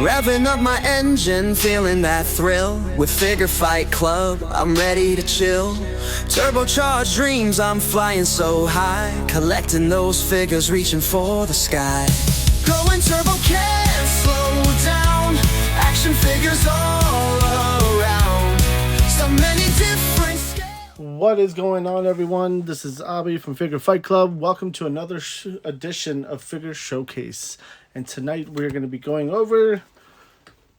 Revving up my engine, feeling that thrill. With Figure Fight Club, I'm ready to chill. Turbocharged dreams, I'm flying so high. Collecting those figures, reaching for the sky. Going turbo, can't slow down. Action figures all around. So many different scales. What is going on, everyone? This is Abby from Figure Fight Club. Welcome to another edition of Figure Showcase. And tonight we're going to be going over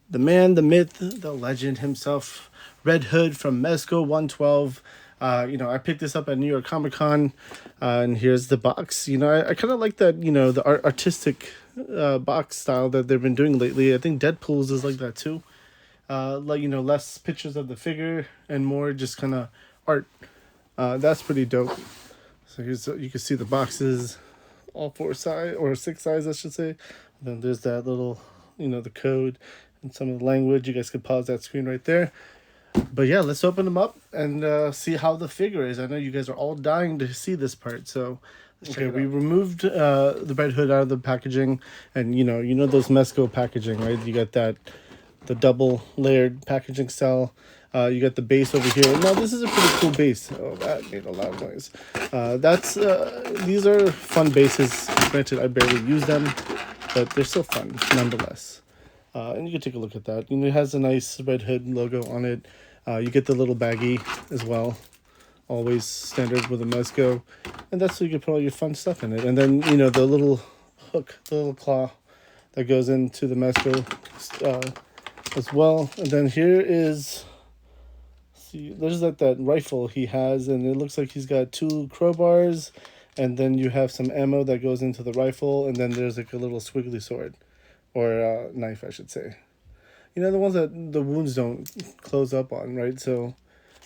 the man, the myth, the legend himself, Red Hood from Mezco 112. I picked this up at New York Comic Con, and here's the box. I kind of like that, the artistic box style that they've been doing lately. I think Deadpool's is like that too. Less pictures of the figure and more just kind of art. That's pretty dope. So you can see the boxes, all 4 sides, or 6 sides, I should say. And then there's that little, the code and some of the language. You guys could pause that screen right there. But yeah, let's open them up and see how the figure is. I know you guys are all dying to see this part. So, okay, we removed the Red Hood out of the packaging. And, you know those Mezco packaging, right? You got the double layered packaging style. You got the base over here. Now, this is a pretty cool base. Oh, that made a lot of noise. These are fun bases. Granted, I barely use them, but they're still fun nonetheless. And you can take a look at that. It has a nice Red Hood logo on it. You get the little baggie as well. Always standard with a Mezco. And that's so you can put all your fun stuff in it. And then, the little hook, the little claw that goes into the Mezco as well. And then here is... there's that rifle he has, and it looks like he's got 2 crowbars, and then you have some ammo that goes into the rifle, and then there's like a little squiggly sword, or knife, I should say. The ones that the wounds don't close up on, right? So,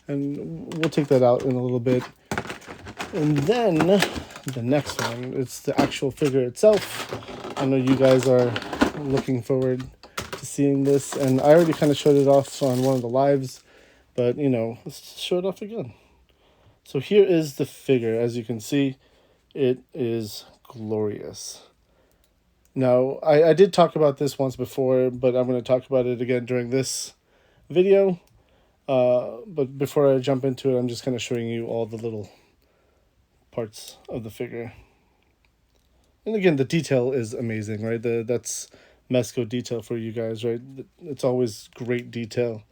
and we'll take that out in a little bit. And then the next one, it's the actual figure itself. I know you guys are looking forward to seeing this, and I already kind of showed it off on one of the lives. But, let's show it off again. So here is the figure. As you can see, it is glorious. Now, I did talk about this once before, but I'm going to talk about it again during this video. But before I jump into it, I'm just kind of showing you all the little parts of the figure. And again, the detail is amazing, right? That's Mezco detail for you guys, right? It's always great detail.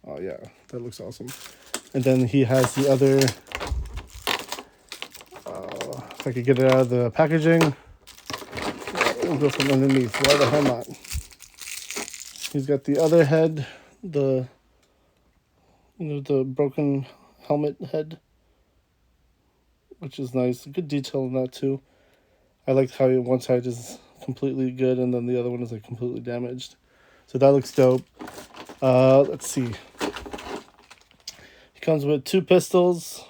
Oh, yeah, that looks awesome. And then he has the other, if I could get it out of the packaging, we'll go from underneath. Why the hell not? He's got the other head, the broken helmet head, which is nice. Good detail in that, too. I like how one side is completely good, and then the other one is, like, completely damaged. So that looks dope. Let's see. He comes with 2 pistols,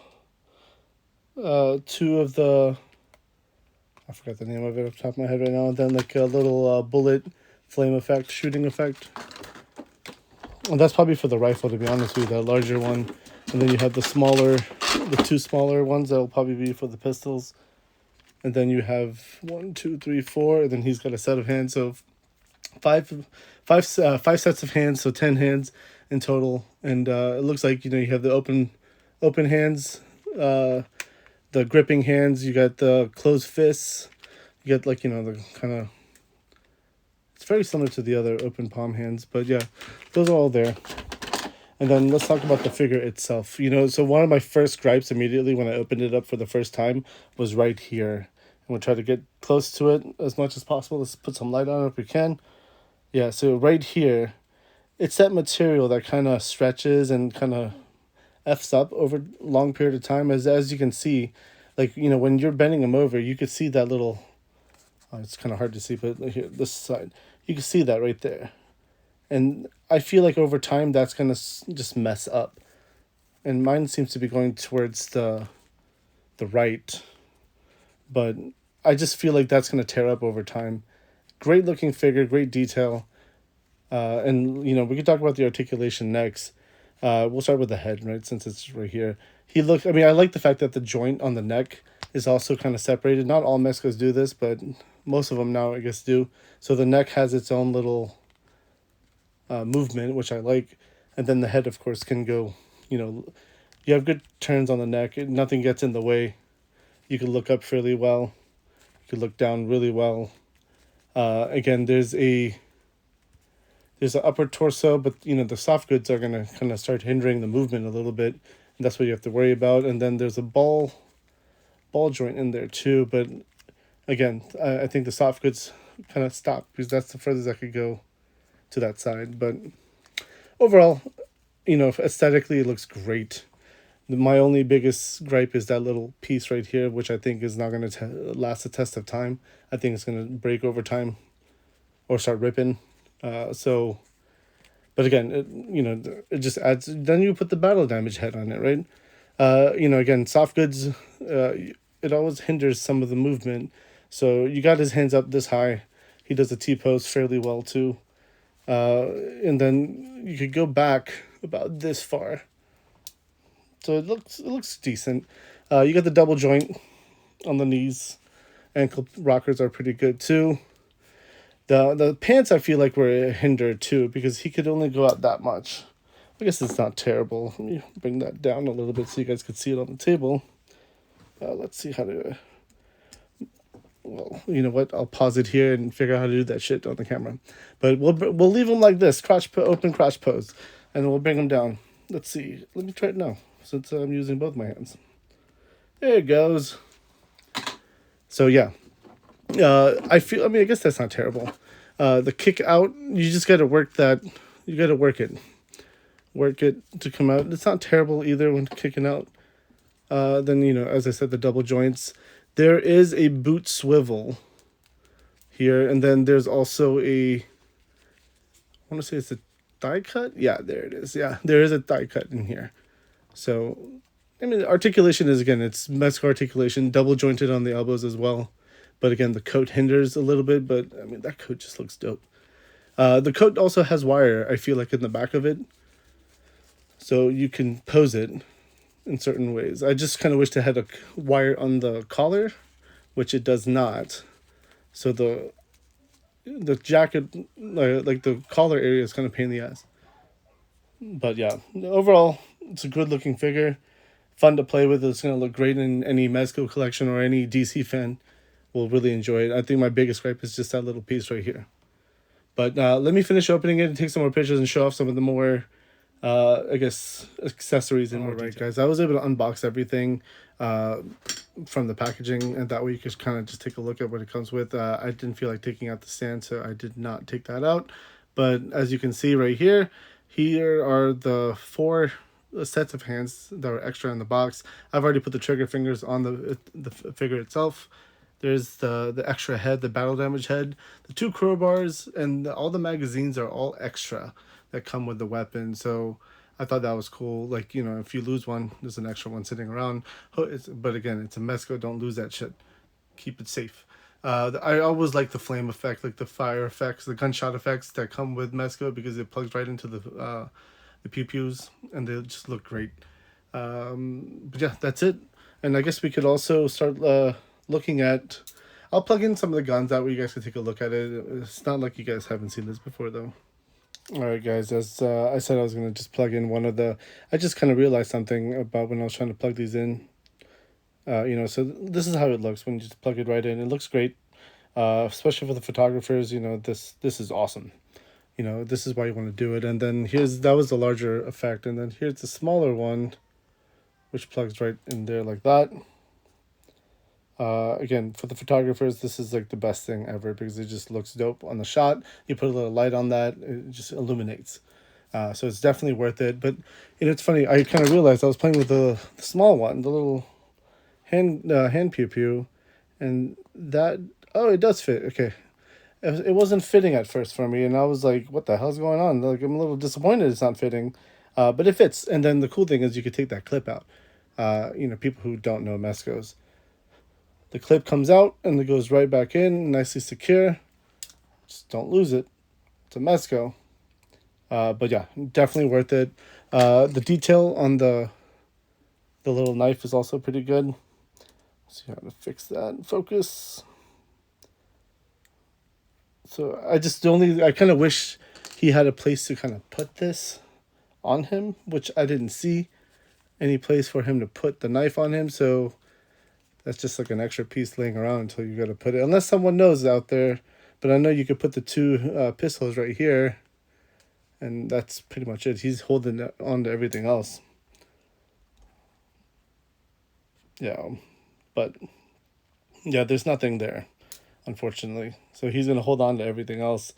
2 of the, I forgot the name of it off the top of my head right now, and then like a little bullet flame effect, shooting effect. And that's probably for the rifle, to be honest with you, that larger one. And then you have the 2 smaller ones that will probably be for the pistols. And then you have 1, 2, 3, 4, and then he's got a set of hands, so five sets of hands, so 10 hands in total. And it looks like you have the open hands, the gripping hands. You got the closed fists. You got the kind of. It's very similar to the other open palm hands, but yeah, those are all there. And then let's talk about the figure itself. So one of my first gripes immediately when I opened it up for the first time was right here. And we'll try to get close to it as much as possible. Let's put some light on it if we can. Yeah, so right here, it's that material that kind of stretches and kind of F's up over a long period of time. As you can see, when you're bending them over, you could see that little, it's kind of hard to see, but here, this side, you can see that right there. And I feel like over time, that's going to just mess up. And mine seems to be going towards the right. But I just feel like that's going to tear up over time. Great looking figure, great detail. And, we could talk about the articulation next. We'll start with the head, right, since it's right here. I like the fact that the joint on the neck is also kind of separated. Not all Mezcos do this, but most of them now I guess do. So the neck has its own little movement, which I like, and then the head of course can go, you know, you have good turns on the neck, nothing gets in the way. You can look up fairly well, you can look down really well. Again, there's an upper torso, but you know the soft goods are gonna kind of start hindering the movement a little bit, and that's what you have to worry about. And then there's a ball joint in there too, but again, I think the soft goods kind of stop because that's the furthest I could go to that side. But overall, you know, aesthetically it looks great. My only biggest gripe is that little piece right here, which I think is not going to last the test of time. I think it's going to break over time or start ripping. But again, it just adds. Then you put the battle damage head on it, right? Again, soft goods, it always hinders some of the movement. So you got his hands up this high. He does a T-pose fairly well too. And then you could go back about this far. So it looks decent. You got the double joint on the knees. Ankle rockers are pretty good too. The pants I feel like were hindered too because he could only go out that much. I guess it's not terrible. Let me bring that down a little bit so you guys could see it on the table. Let's see how to. Well, you know what? I'll pause it here and figure out how to do that shit on the camera. But we'll leave him like this, open crotch pose, and we'll bring him down. Let's see. Let me try it now since I'm using both my hands. There it goes. So yeah, I guess that's not terrible. The kick out, you just got to work that. You got to work it to come out. It's not terrible either when kicking out. Then as I said, the double joints. There is a boot swivel here, and then there's also I want to say it's a thigh cut. Yeah, there it is. Yeah, there is a thigh cut in here. So, articulation is, again, it's Mezco articulation, double jointed on the elbows as well. But again, the coat hinders a little bit, but that coat just looks dope. The coat also has wire, I feel like, in the back of it. So you can pose it in certain ways. I just kind of wish it had a wire on the collar, which it does not. So the jacket, like the collar area, is kind of pain in the ass. But yeah, overall, it's a good looking figure, fun to play with. It's going to look great in any Mezco collection, or any DC fan will really enjoy it. I think my biggest gripe is just that little piece right here. But let me finish opening it and take some more pictures and show off some of the more accessories and more. Right, guys, I was able to unbox everything from the packaging, and that way you could kind of just take a look at what it comes with. I didn't feel like taking out the stand, so I did not take that out. But as you can see right here are the 4 sets of hands that are extra in the box. I've already put the trigger fingers on the figure itself. There's the extra head, the battle damage head, the 2 crowbars, and all the magazines are all extra that come with the weapon. So I thought that was cool. Like, if you lose one, there's an extra one sitting around. But again, it's a Mezco. Don't lose that shit. Keep it safe. I always like the flame effect, like the fire effects, the gunshot effects that come with Mezco, because it plugs right into the pew-pews, and they just look great. But yeah, that's it. And I guess we could also start looking at. I'll plug in some of the guns that way you guys can take a look at it. It's not like you guys haven't seen this before, though. Alright, guys, as I said, I was going to just plug in one of the. I just kind of realized something about when I was trying to plug these in. So this is how it looks when you just plug it right in. It looks great, especially for the photographers. This is awesome. This is why you want to do it. And then that was the larger effect, and then here's the smaller one, which plugs right in there like that. Again, for the photographers, this is like the best thing ever, because it just looks dope on the shot. You put a little light on that, it just illuminates. So it's definitely worth it. But it's funny, I kind of realized I was playing with the small one, the little hand pew-pew, and that, it does fit. Okay, it wasn't fitting at first for me, and I was like, what the hell's going on? Like, I'm a little disappointed it's not fitting, but it fits. And then the cool thing is you could take that clip out. People who don't know Mezcos, the clip comes out and it goes right back in, nicely secure. Just don't lose it. It's a Mezco. But yeah, definitely worth it. The detail on the little knife is also pretty good. See how to fix that. Focus. So I kind of wish he had a place to kind of put this on him, which I didn't see any place for him to put the knife on him. So that's just like an extra piece laying around until you got to put it, unless someone knows out there. But I know you could put the two pistols right here, and that's pretty much it. He's holding on to everything else. Yeah, but yeah, there's nothing there, unfortunately. So he's gonna hold on to everything else.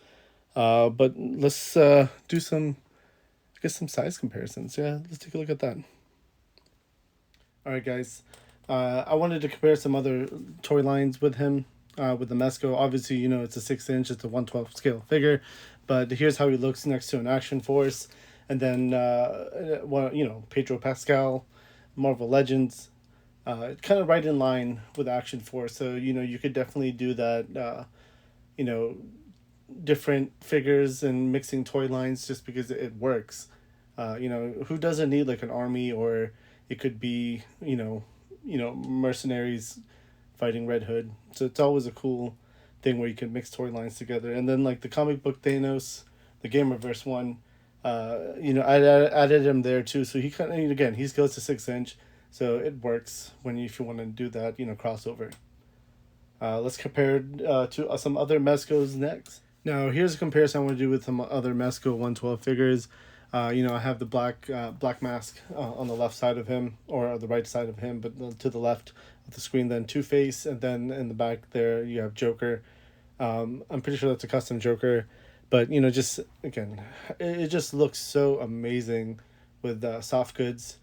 But let's do some, I guess, some size comparisons. Yeah, let's take a look at that. All right, guys. I wanted to compare some other toy lines with him, with the Mezco. Obviously, you know, it's a 6-inch, it's a 112 scale figure, but here's how he looks next to an Action Force, and then, Pedro Pascal, Marvel Legends, kind of right in line with Action Force. So, you know, you could definitely do that, you know, different figures and mixing toy lines just because it works. Who doesn't need like an army, or it could be, mercenaries fighting Red Hood. So it's always a cool thing where you can mix toy lines together. And then like the comic book Thanos, the Gamerverse one, I added him there too. So he kind of, again, he goes to 6-inch, so it works if you want to do that, crossover. Let's compare to some other Mezcos next. Now, here's a comparison I want to do with some other Mezco 112 figures. I have the black mask on the left side of him, or the right side of him, but to the left of the screen, then Two-Face, and then in the back there you have Joker. I'm pretty sure that's a custom Joker, but, just, again, it just looks so amazing with soft goods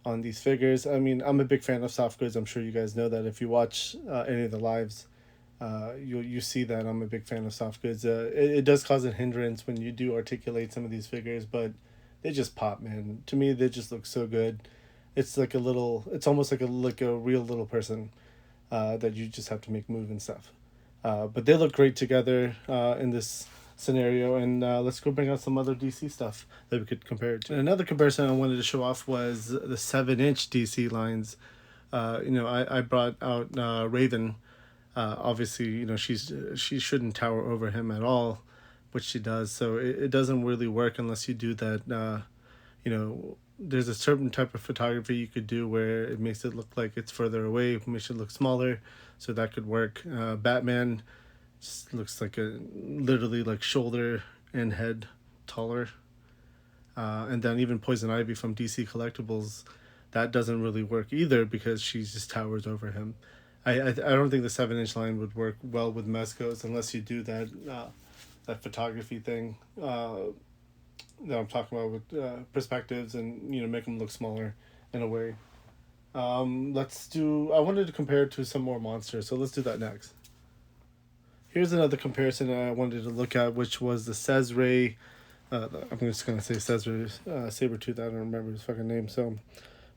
on these figures. I mean, I'm a big fan of soft goods. I'm sure you guys know that if you watch any of the lives. You see that I'm a big fan of soft goods. It does cause a hindrance when you do articulate some of these figures, but they just pop, man. To me, they just look so good. It's like it's almost like a real little person that you just have to make move and stuff. But they look great together in this scenario, and let's go bring out some other DC stuff that we could compare it to. And another comparison I wanted to show off was the 7-inch DC lines. I brought out Raven. Obviously, she shouldn't tower over him at all, which she does. So it doesn't really work unless you do that. There's a certain type of photography you could do where it makes it look like it's further away, makes it look smaller, so that could work. Batman just looks like literally like shoulder and head taller. And then even Poison Ivy from DC Collectibles, that doesn't really work either because she just towers over him. I don't think the 7-inch line would work well with Mezcos unless you do that photography thing that I'm talking about with perspectives and make them look smaller in a way. I wanted to compare it to some more monsters, so let's do that next. Here's another comparison that I wanted to look at, which was the Cesare. I'm just gonna say Cesare Sabretooth. I don't remember his fucking name, so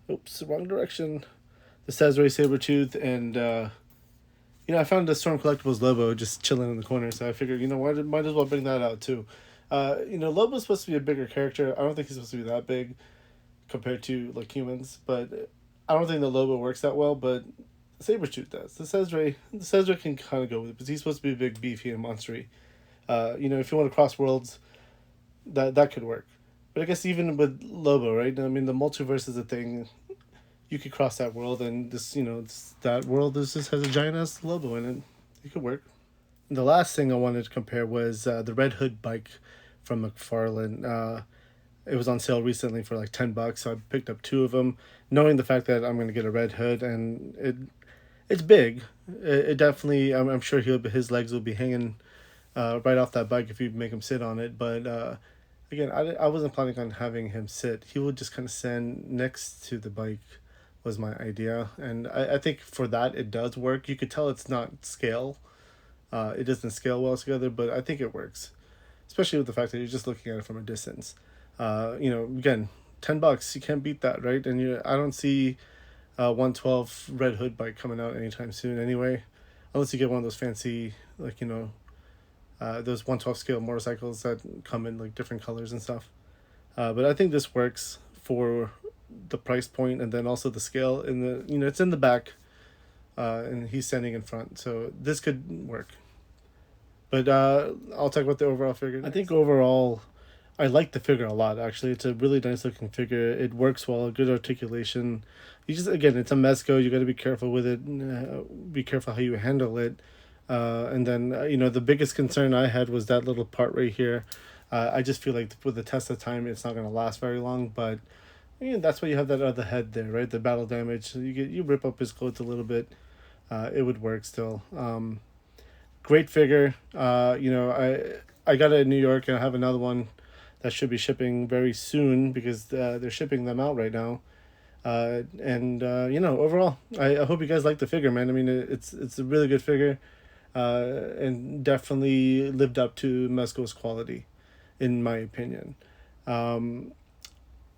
oops, wrong direction. The Cesare Sabretooth, and I found the Storm Collectibles Lobo just chilling in the corner, so I figured, might as well bring that out too. Lobo's supposed to be a bigger character. I don't think he's supposed to be that big compared to like humans, but I don't think the Lobo works that well, but Sabretooth does. The Cesare can kind of go with it, because he's supposed to be big, beefy, and monstery. If you want to cross worlds, that could work. But I guess even with Lobo, right? I mean, the multiverse is a thing. You could cross that world, and that world just has a giant ass Lobo in it. It could work. And the last thing I wanted to compare was the Red Hood bike from McFarlane. It was on sale recently for like $10, so I picked up 2 of them, knowing the fact that I'm going to get a Red Hood, and it's big. It definitely, I'm sure his legs will be hanging right off that bike if you make him sit on it. But again, I wasn't planning on having him sit. He would just kind of stand next to the bike, was my idea, and I think for that it does work. You could tell it's not scale. It doesn't scale well together, but I think it works, especially with the fact that you're just looking at it from a distance. Again, $10, you can't beat that, right? And I don't see 112 Red Hood bike coming out anytime soon anyway, unless you get one of those fancy, like, those 112 scale motorcycles that come in like different colors and stuff. But I think this works for the price point, and then also the scale in it's in the back, and he's standing in front, so this could work. But I'll talk about the overall figure. I think overall, I like the figure a lot, actually. It's a really nice looking figure. It works well, good articulation. You just, again, it's a Mezco. You got to be careful with it. Be careful how you handle it. And then, the biggest concern I had was that little part right here. I just feel like with the test of time, it's not going to last very long. But that's why you have that other head there, right? The battle damage. You rip up his clothes a little bit. It would work still. Great figure. I got it in New York, and I have another one that should be shipping very soon because they're shipping them out right now. Overall, I hope you guys like the figure, man. I mean, it's a really good figure, and definitely lived up to Mezco's quality, in my opinion. Other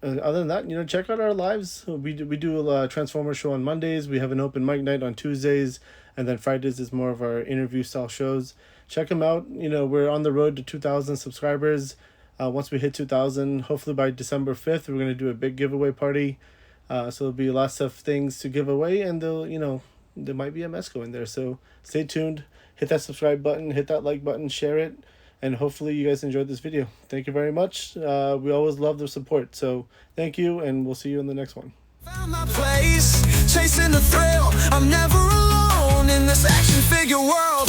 than that, check out our lives. We do a Transformer show on Mondays. We have an open mic night on Tuesdays, and then Fridays is more of our interview style shows. Check them out. We're on the road to 2,000 subscribers. Once we hit 2,000, hopefully by December 5th, we're going to do a big giveaway party. So there'll be lots of things to give away, and there might be a Mezco in there. So stay tuned. Hit that subscribe button, hit that like button, share it, and hopefully you guys enjoyed this video. Thank you very much. We always love the support. So thank you, and we'll see you in the next one. Found my place, chasing the thrill. I'm never alone in this action figure world.